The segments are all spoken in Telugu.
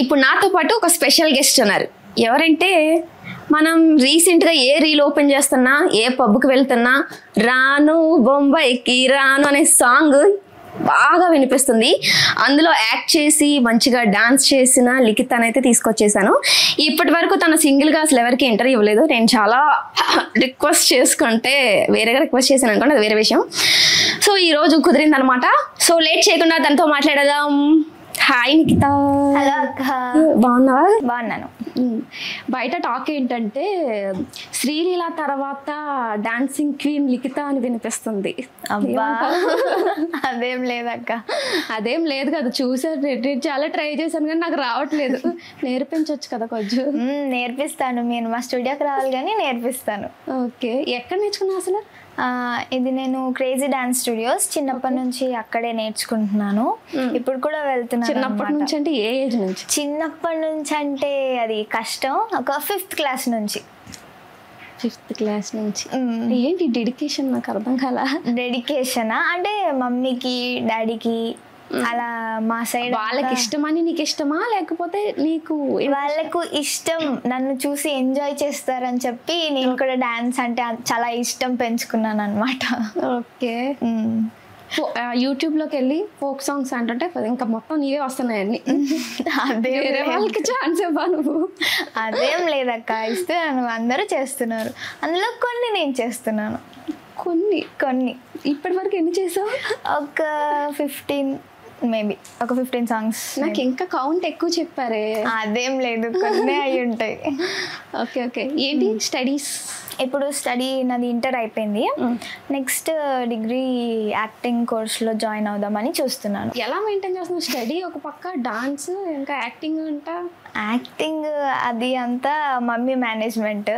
ఇప్పుడు నాతో పాటు ఒక స్పెషల్ గెస్ట్ ఉన్నారు. ఎవరంటే మనం రీసెంట్గా ఏ రీల్ ఓపెన్ చేస్తున్నా, ఏ పబ్కి వెళ్తున్నా రాను బొంబాయికి రాను అనే సాంగ్ బాగా వినిపిస్తుంది. అందులో యాక్ట్ చేసి మంచిగా డాన్స్ చేసిన లిఖితనైతే తీసుకొచ్చేసాను. ఇప్పటి వరకు తన సింగిల్గా అసలు ఎవరికి ఇంటర్వ్యూ ఇవ్వలేదు. నేను చాలా రిక్వెస్ట్ చేసుకుంటే వేరేగా రిక్వెస్ట్ చేశాను అనుకోండి, అది వేరే విషయం. సో ఈరోజు కుదిరింది అనమాట. సో లేట్ చేయకుండా తనతో మాట్లాడదాం. హాయ్ నిఖిత. హలో అక్క, బాగున్నావా? బాగున్నాను. బయట టాక్ ఏంటంటే శ్రీలీల తర్వాత డాన్సింగ్ క్వీన్ లిఖిత అని వినిపిస్తుంది. అబ్బా అదేం లేదక్క. అదేం లేదు కదా, చూసాను, చాలా ట్రై చేశాను కానీ నాకు రావట్లేదు. నేర్పించవచ్చు కదా కొంచెం? నేర్పిస్తాను, మీరు మా స్టూడియోకి రావాలి కానీ నేర్పిస్తాను. ఓకే, ఎక్కడ నేర్చుకున్నావు అసలు? ఇది నేను క్రేజీ డాన్స్ స్టూడియోస్ చిన్నప్పటి నుంచి అక్కడే నేర్చుకుంటున్నాను. ఇప్పుడు కూడా వెళ్తున్నాను. చిన్నప్పటి నుంచి అంటే ఏ ఏజ్ నుంచి? చిన్నప్పటి నుంచి అంటే అది కష్టం, ఒక 5th క్లాస్ నుంచి. 5th క్లాస్ నుంచి? ఏంటి డెడికేషన్, నాకు అర్థం కాలా. డెడికేషనా అంటే మమ్మీకి డాడీకి అలా మా సైడ్. వాళ్ళకి ఇష్టమని నీకు ఇష్టమా, లేకపోతే నీకు? వాళ్ళకు ఇష్టం, నన్ను చూసి ఎంజాయ్ చేస్తారని చెప్పి నేను కూడా డాన్స్ అంటే చాలా ఇష్టం పెంచుకున్నాను అనమాట. ఓకే. యూట్యూబ్లోకి వెళ్ళి ఫోక్ సాంగ్స్ అంటే ఇంకా మొత్తం నీవే వస్తున్నాయన్ని. అదే వాళ్ళకి ఛాన్స్ ఇవ్వా నువ్వు? అదేం లేదక్క, ఇస్తున్నాను, అందరూ చేస్తున్నారు. అందులో కొన్ని నేను చేస్తున్నాను. కొన్ని ఇప్పటి వరకు ఎన్ని చేసావు? ఒక 15 మేబీ, ఒక 15 సాంగ్స్. నాకు ఇంకా కౌంట్ ఎక్కువ చెప్పారే. అదేం లేదు, కొన్ని అయి ఉంటాయి. Okay okay. ఏంటి స్టడీస్? ఇప్పుడు స్టడీ నాది ఇంటర్ అయిపోయింది. నెక్స్ట్ డిగ్రీ యాక్టింగ్ కోర్స్లో జాయిన్ అవుదామని చూస్తున్నాను. ఎలా మెయింటైన్ చేస్తున్నావు స్టడీ ఒక పక్క, డాన్స్ ఇంకా యాక్టింగ్ అంటా? యాక్టింగ్ అది అంతా మమ్మీ మేనేజ్మెంట్.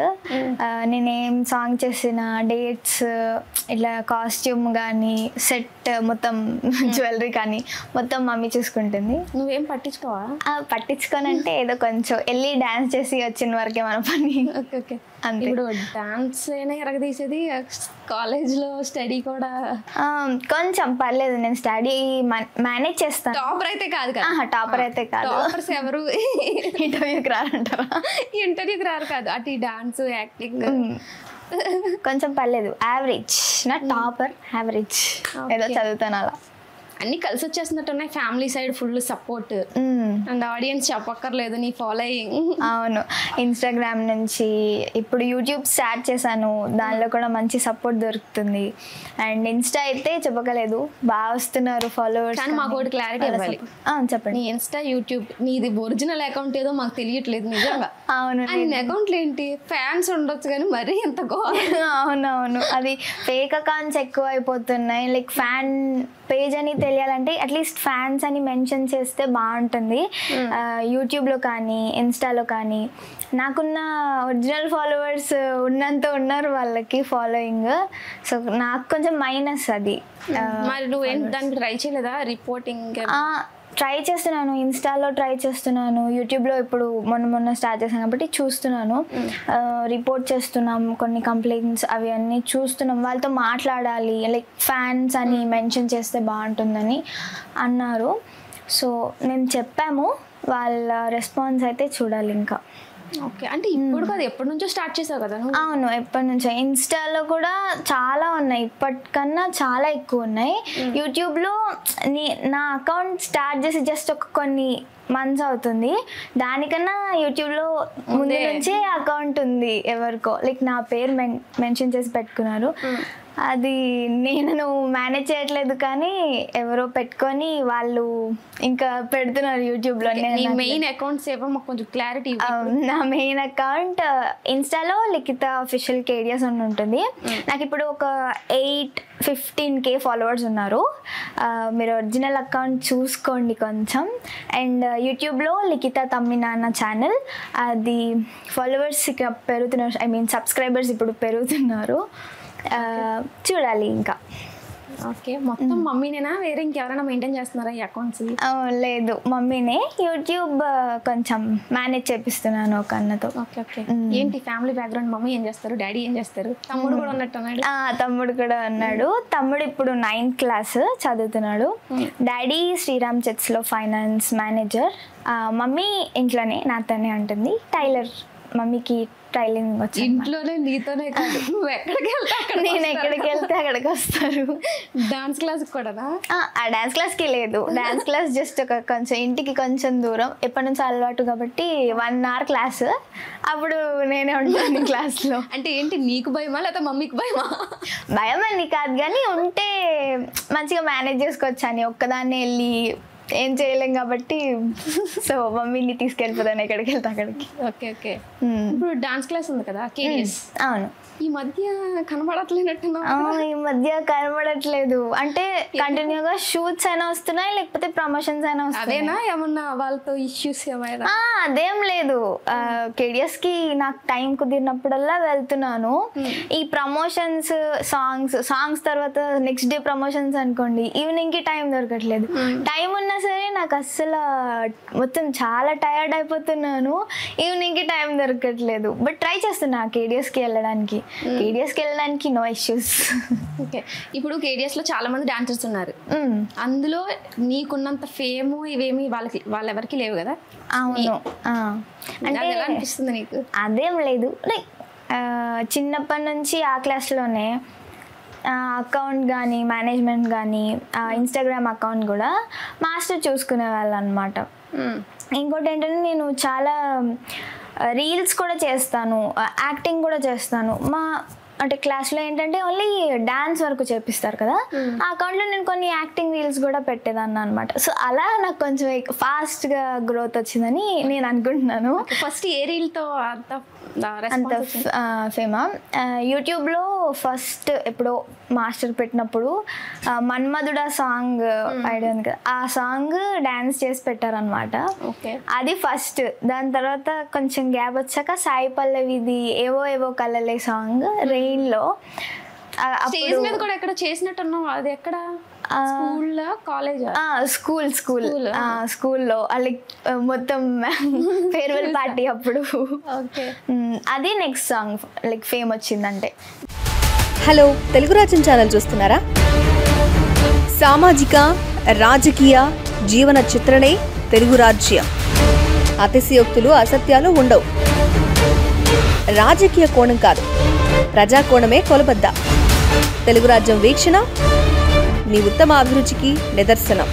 నేనేం సాంగ్ చేసిన డేట్స్, ఇట్లా కాస్ట్యూమ్ కానీ సెట్ మొత్తం జ్యువెలరీ కానీ మొత్తం మమ్మీ చూసుకుంటుంది. నువ్వేం పట్టించుకోవా? పట్టించుకోనంటే ఏదో కొంచెం వెళ్ళి డాన్స్ చేసి వచ్చిన వరకే మన పని. Okay okay. ఇప్పుడు డాన్స్ అయినా ఎరగదీసేది, కాలేజ్లో స్టడీ కూడా కొంచెం పర్లేదు, నేను స్టడీ మేనేజ్ చేస్తాను. టాపర్ అయితే కాదు కదా? టాపర్ అయితే కాదు. టాపర్స్ ఎవరు ఇంటర్వ్యూకి రారంటారా? ఇంటర్వ్యూకి రారు కాదు, అటు డాన్స్ యాక్టింగ్ కొంచెం పర్లేదు, యావరేజ్. నా టాపర్ యావరేజ్, ఏదో చదువుతాను అలా. అన్ని కలిసి వచ్చేస్తున్నట్టున్నాయి. Family side full support and audience చెప్పక్కర్లేదు, నీ ఫాలోయింగ్. అవును, ఇన్స్టాగ్రామ్ నుంచి ఇప్పుడు యూట్యూబ్ స్టార్ట్ చేశాను, దానిలో కూడా మంచి సపోర్ట్ దొరుకుతుంది. అండ్ ఇన్స్టా అయితే చెప్పకలేదు, బాగా వస్తున్నారు ఫాలోవర్స్. కానీ మాకు ఒకటి క్లారిటీ ఇవ్వాలి. చెప్పండి. నీ ఇన్స్టా యూట్యూబ్ నీది ఒరిజినల్ అకౌంట్ ఏదో మాకు తెలియట్లేదు నిజంగా. అవును, అకౌంట్లు ఏంటి, ఫ్యాన్స్ ఉండొచ్చు కానీ మరీ ఎంత అవునవును, అది ఫేక్ అకౌంట్స్ ఎక్కువ అయిపోతున్నాయి. లైక్ ఫ్యాన్ పేజ్ అని తెలియాలంటే అట్లీస్ట్ ఫ్యాన్స్ అని మెన్షన్ చేస్తే బాగుంటుంది. యూట్యూబ్లో కానీ ఇన్స్టాలో కానీ నాకున్న ఒరిజినల్ ఫాలోవర్స్ ఉన్నంత ఉన్నారు వాళ్ళకి ఫాలోయింగ్. సో నాకు కొంచెం మైనస్ అది. మరి నువ్వేం దానికి ట్రై చేయలేదా రిపోర్టింగ్? ట్రై చేస్తున్నాను, ఇన్స్టాలో ట్రై చేస్తున్నాను, యూట్యూబ్లో ఇప్పుడు మొన్న స్టార్ట్ చేశాను కాబట్టి చూస్తున్నాను. రిపోర్ట్ చేస్తున్నాం, కొన్ని కంప్లైంట్స్ అవి అన్నీ చూస్తున్నాం. వాళ్ళతో మాట్లాడాలి, లైక్ ఫ్యాన్స్ అని మెన్షన్ చేస్తే బాగుంటుందని అన్నారు. సో మేము చెప్పాము, వాళ్ళ రెస్పాన్స్ అయితే చూడాలి ఇంకా. ఓకే, అంటే ఇప్పుడు కాదు, ఎప్పటి నుంచో స్టార్ట్ చేసావు కదా? అవును, ఎప్పటి నుంచో. ఇన్స్టాలో కూడా చాలా ఉన్నాయి, ఇప్పటికన్నా చాలా ఎక్కువ ఉన్నాయి. యూట్యూబ్లో నా అకౌంట్ స్టార్ట్ చేసి జస్ట్ ఒక కొన్ని మంత్స్ అవుతుంది. దానికన్నా యూట్యూబ్లో ముందు నుంచే అకౌంట్ ఉంది ఎవరికో, లైక్ నా పేరు మెన్షన్ చేసి పెట్టుకున్నారు. అది నేను మేనేజ్ చేయట్లేదు కానీ ఎవరో పెట్టుకొని వాళ్ళు ఇంకా పెడుతున్నారు యూట్యూబ్లో. మెయిన్ అకౌంట్స్ ఏవో మాకు కొంచెం క్లారిటీ. నా మెయిన్ అకౌంట్ ఇన్స్టాలో లిఖిత అఫీషియల్ కేడియాస్ అని ఉంటుంది. నాకు ఇప్పుడు ఒక 8-15K ఫాలోవర్స్ ఉన్నారు. మీరు ఒరిజినల్ అకౌంట్ చూసుకోండి కొంచెం. అండ్ యూట్యూబ్లో లిఖిత తమ్మిన అన్న ఛానల్, అది ఫాలోవర్స్ ఇక పెరుగుతున్నారు, ఐ మీన్ సబ్స్క్రైబర్స్ ఇప్పుడు పెరుగుతున్నారు. చూడాలి ఇంకా. ఓకే, మొత్తం మమ్మీనేనా, వేరే ఇంకెవరైనా మెయింటైన్ చేస్తున్నారా ఈ అకౌంట్స్? లేదు, మమ్మీనే. యూట్యూబ్ కొంచెం మేనేజ్ చేపిస్తున్నాను ఒక అన్నతో. Okay okay. ఏంటి ఫ్యామిలీ బ్యాక్గ్రౌండ్? మమ్మీ ఏం చేస్తారు, డాడీ ఏం చేస్తారు, తమ్ముడు కూడా ఉన్నట్టు ఉన్నాడు? తమ్ముడు కూడా ఉన్నాడు. తమ్ముడు ఇప్పుడు 9th క్లాస్ చదువుతున్నాడు. డాడీ శ్రీరామ్ చెట్స్లో ఫైనాన్స్ మేనేజర్. మమ్మీ ఇంట్లోనే నాతోనే ఉంటుంది. టైలర్, మమ్మీకి టైలింగ్ వచ్చి. ఇంట్లోనే నీతోనే కాదు, నువ్వు ఎక్కడికి వెళ్తే నేను ఎక్కడికి వెళ్తే అక్కడికి వస్తారు. డాన్స్ క్లాస్ కూడా? ఆ డాన్స్ క్లాస్కి లేదు, డాన్స్ క్లాస్ జస్ట్ ఒక కొంచెం ఇంటికి కొంచెం దూరం, ఎప్పటి నుంచి అలవాటు కాబట్టి 1 hour క్లాస్. అప్పుడు నేనే ఉంటాను క్లాస్లో. అంటే ఏంటి, నీకు భయమా లేదా మమ్మీకి భయమా? భయం అని కాదు, కానీ ఉంటే మంచిగా మేనేజ్ చేసుకోవచ్చు అని. ఒక్కదాన్నే వెళ్ళి ఏం చేయలేం కాబట్టి సో మమ్మీని తీసుకెళ్ళిపోతాను ఎక్కడికి వెళ్తా అక్కడికి. Okay okay. ఇప్పుడు డాన్స్ క్లాస్ ఉంది కదా, కేడిఎస్. అవును. ఈ మధ్య కనబడట్లేనట్టున్నా? ఈ మధ్య కనబడట్లేదు. అంటే కంటిన్యూగా షూట్స్ అయినా వస్తున్నాయి, లేకపోతే ప్రమోషన్స్ అయినా వస్తున్నాయి. అదేనా ఏమన్నా వాళ్ళతో ఇష్యూస్ ఏమైనా? అదేం లేదు. కేడిఎస్ కి నాకు టైం కుదిరినప్పుడల్లా వెళ్తున్నాను. ఈ ప్రమోషన్స్, సాంగ్స్ తర్వాత నెక్స్ట్ డే ప్రమోషన్స్ అనుకోండి, ఈవినింగ్ కి టైం దొరకట్లేదు. టైం ఉన్నా సరే నాకు అస్సలు మొత్తం చాలా టైర్డ్ అయిపోతున్నాను. ఈవినింగ్ కి టైం దొరకట్లేదు. బట్ ట్రై చేస్తున్నా కేడిఎస్ కి వెళ్ళడానికి. కేడిఎస్కి వెళ్ళడానికి నో ఇష్యూస్. ఓకే. ఇప్పుడు కేడిఎస్ లో చాలా మంది డాన్సర్స్ ఉన్నారు. అందులో నీకున్నంత ఫేమ్ ఇవేమి వాళ్ళెవరికి లేవు కదా? అవును. అంటే ఎలా అనిపిస్తుంది నీకు? అదేం లేదు, లైక్ చిన్నప్పటి నుంచి ఆ క్లాస్లోనే అకౌంట్ కానీ, మేనేజ్మెంట్ కానీ, ఇన్స్టాగ్రామ్ అకౌంట్ కూడా మాస్టర్ చూసుకునే వాళ్ళు అనమాట. ఇంకోటి ఏంటంటే నేను చాలా రీల్స్ కూడా చేస్తాను, యాక్టింగ్ కూడా చేస్తాను. అంటే క్లాస్లో ఏంటంటే ఓన్లీ డాన్స్ వరకు చేపిస్తారు కదా, ఆ అకౌంట్లో నేను కొన్ని యాక్టింగ్ రీల్స్ కూడా పెట్టేదాన్ని అనమాట. సో అలా నాకు కొంచెం ఫాస్ట్గా గ్రోత్ వచ్చిందని నేను అనుకుంటున్నాను. ఫస్ట్ ఏ రీల్తో అంత ఫేమా? యూట్యూబ్లో ఫస్ట్ ఎప్పుడో మాస్టర్ పెట్టినప్పుడు మన్మధుడా సాంగ్ ఐడియా ఉంది కదా, ఆ సాంగ్ డాన్స్ చేసి పెట్టారనమాట. అది ఫస్ట్. దాని తర్వాత కొంచెం గ్యాప్ వచ్చాక సాయి పల్లవిది ఏవో ఏవో కలలే సాంగ్ రెయిన్లో. స్టేజ్ మీద కూడా ఎక్కడ చేసినట్టున్నావు, అది ఎక్కడ? స్కూల్లో లైక్ మొత్తం ఫేర్వెల్ పార్టీ అప్పుడు. అది నెక్స్ట్ సాంగ్ లైక్ ఫేమ్ వచ్చిందంటే. హలో, తెలుగు రాజ్యం ఛానల్ చూస్తున్నారా? సామాజిక రాజకీయ జీవన చిత్రణే తెలుగు రాజ్యం. అతిశయోక్తులు అసత్యాలు ఉండవు. రాజకీయ కోణం కాదు, ప్రజా కోణమే కొలబద్ద. తెలుగు రాజ్యం వీక్షణ మీ ఉత్తమ అభిరుచికి నిదర్శనం.